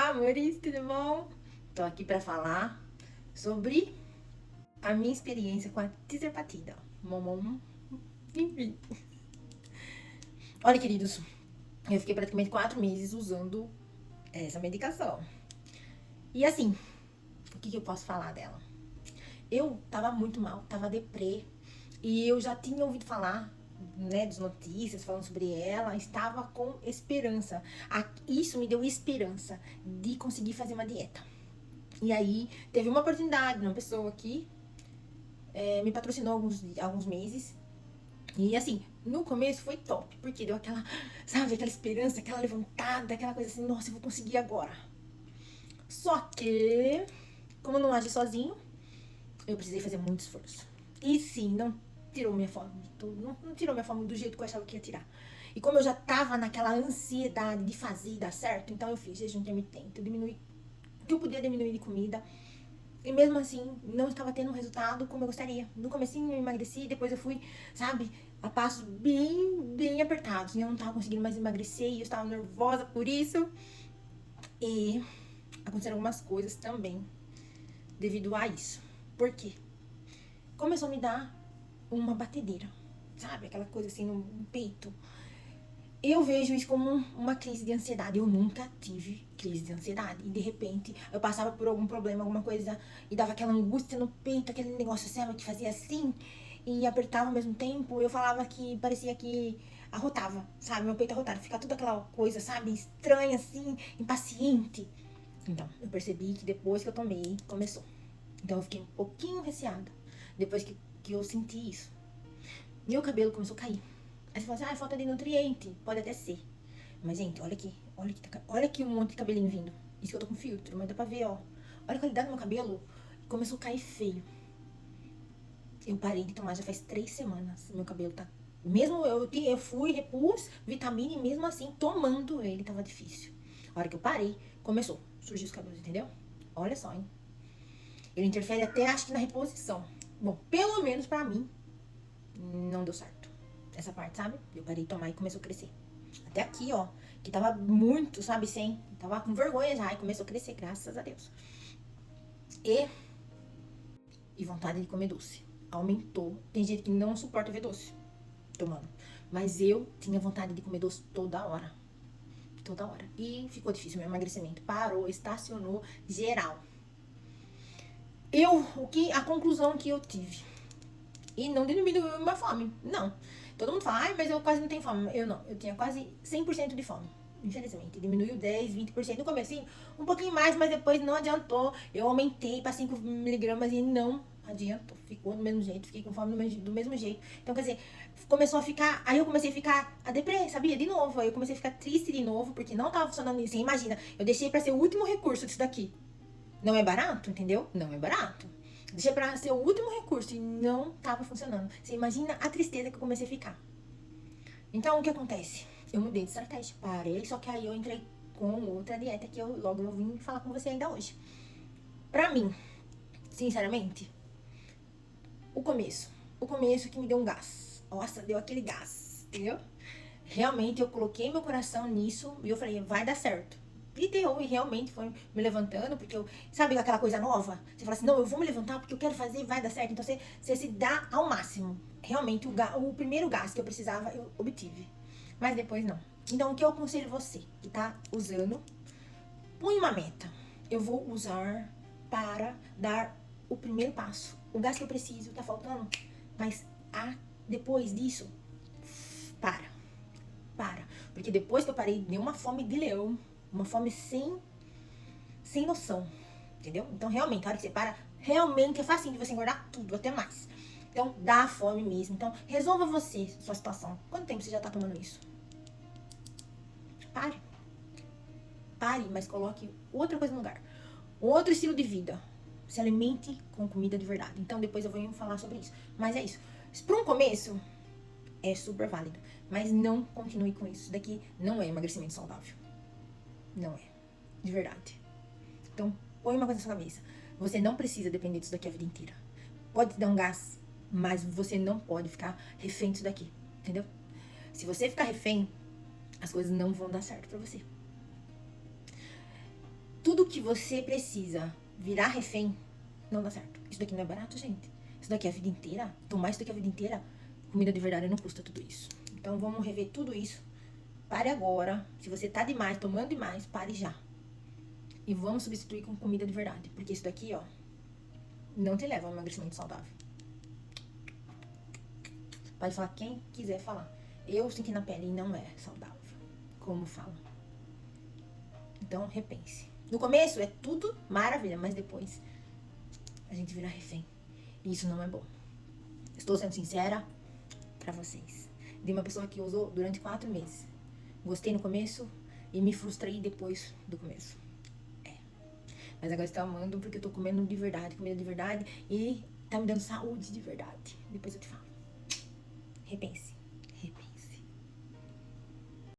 Olá, amores, tudo bom? Tô aqui pra falar sobre a minha experiência com a tirzepatida. Momom. Enfim. Olha, queridos, eu fiquei praticamente 4 meses usando essa medicação. E assim, o que eu posso falar dela? Eu tava muito mal, tava deprê. E eu já tinha ouvido falar, né, das notícias falando sobre ela, estava com esperança. Isso me deu esperança de conseguir fazer uma dieta. E aí, teve uma oportunidade, uma pessoa que me patrocinou alguns meses. E assim, no começo foi top, porque deu aquela, sabe, aquela esperança, aquela levantada, aquela coisa assim, nossa, eu vou conseguir agora. Só que, como eu não agi sozinho, eu precisei fazer muito esforço. E sim, não tirou minha fome, não tirou minha fome do jeito que eu achava que ia tirar. E como eu já tava naquela ansiedade de fazer e dar certo, então eu fiz jejum intermitente, eu diminui o que eu podia diminuir de comida. E mesmo assim, não estava tendo um resultado como eu gostaria. No comecinho eu emagreci, depois eu fui, sabe, a passos bem apertados. E eu não estava conseguindo mais emagrecer e eu estava nervosa por isso. E aconteceram algumas coisas também devido a isso. Por quê? Começou a me dar uma batedeira, sabe? Aquela coisa assim no peito. Eu vejo isso como uma crise de ansiedade. Eu nunca tive crise de ansiedade. E de repente eu passava por algum problema, alguma coisa, e dava aquela angústia no peito, aquele negócio, sabe, que fazia assim e apertava ao mesmo tempo. Eu falava que parecia que arrotava, sabe? Meu peito arrotava. Fica toda aquela coisa, sabe? Estranha assim, impaciente. Então, eu percebi que depois que eu tomei, começou. Então eu fiquei um pouquinho receada depois que eu senti isso. Meu cabelo começou a cair. Aí você fala assim, falta de nutriente. Pode até ser. Mas, gente, olha aqui um monte de cabelinho vindo. Isso que eu tô com filtro, mas dá pra ver, ó. Olha a qualidade do meu cabelo. Começou a cair feio. Eu parei de tomar já faz 3 semanas. Meu cabelo tá... Mesmo eu fui, repus vitamina e mesmo assim, tomando ele, tava difícil. A hora que eu parei, começou a surgir os cabelos, entendeu? Olha só, hein? Ele interfere até, acho que na reposição. Bom, pelo menos pra mim, não deu certo. Essa parte, sabe? Eu parei de tomar e começou a crescer. Até aqui, ó. Que tava muito, sabe, sem. Tava com vergonha já. E começou a crescer, graças a Deus. E vontade de comer doce. Aumentou. Tem gente que não suporta ver doce tomando. Mas eu tinha vontade de comer doce toda hora. Toda hora. E ficou difícil meu emagrecimento. Parou, estacionou geral. A conclusão que eu tive. E não diminuiu a minha fome. Não. Todo mundo fala, mas eu quase não tenho fome. Eu não. Eu tinha quase 100% de fome. Infelizmente. Diminuiu 10, 20%. No começo, um pouquinho mais, mas depois não adiantou. Eu aumentei para 5 miligramas e não adiantou. Ficou do mesmo jeito. Fiquei com fome do mesmo jeito. Então, quer dizer, começou a ficar... Aí eu comecei a ficar a deprê, sabia? De novo. Aí eu comecei a ficar triste de novo, porque não tava funcionando isso. Imagina, eu deixei para ser o último recurso disso daqui. Não é barato, entendeu? Não é barato. Deixei pra ser o último recurso e não tava funcionando. Você imagina a tristeza que eu comecei a ficar. Então, o que acontece? Eu mudei de estratégia. Parei, só que aí eu entrei com outra dieta que eu logo vou vir falar com você ainda hoje. Pra mim, sinceramente, o começo que me deu um gás. Nossa, deu aquele gás, entendeu? Realmente, eu coloquei meu coração nisso e eu falei, vai dar certo. E deu, e realmente foi me levantando, porque eu, sabe aquela coisa nova? Você fala assim, não, eu vou me levantar porque eu quero fazer e vai dar certo. Então você se dá ao máximo. Realmente, o primeiro gás que eu precisava, eu obtive. Mas depois não. Então, o que eu aconselho você que tá usando, põe uma meta. Eu vou usar para dar o primeiro passo. O gás que eu preciso tá faltando, mas depois disso, para. Porque depois que eu parei, deu uma fome de leão. Uma fome sem noção. Entendeu? Então, realmente, a hora que você para, realmente é fácil de você engordar tudo, até mais. Então, dá fome mesmo. Então, resolva você sua situação. Quanto tempo você já tá tomando isso? Pare. Pare, mas coloque outra coisa no lugar. Outro estilo de vida. Se alimente com comida de verdade. Então, depois eu vou falar sobre isso. Mas é isso. Para um começo, é super válido. Mas não continue com isso. Isso daqui não é emagrecimento saudável. Não é. De verdade. Então, põe uma coisa na sua cabeça. Você não precisa depender disso daqui a vida inteira. Pode te dar um gás, mas você não pode ficar refém disso daqui. Entendeu? Se você ficar refém, as coisas não vão dar certo pra você. que você precisa virar refém, não dá certo. Isso daqui não é barato, gente. Isso daqui é a vida inteira. Tomar isso daqui a vida inteira, comida de verdade não custa tudo isso. Então vamos rever tudo isso. Pare agora. Se você tá demais, tomando demais, pare já. E vamos substituir com comida de verdade. Porque isso daqui, ó, não te leva a um emagrecimento saudável. Pode falar quem quiser falar. Eu senti na pele e não é saudável. Como falam. Então, repense. No começo é tudo maravilha, mas depois a gente vira refém. E isso não é bom. Estou sendo sincera pra vocês. De uma pessoa que usou durante 4 meses. Gostei no começo e me frustrei depois do começo. Mas agora estou amando porque eu tô comendo de verdade, comida de verdade. E tá me dando saúde de verdade. Depois eu te falo. Repense.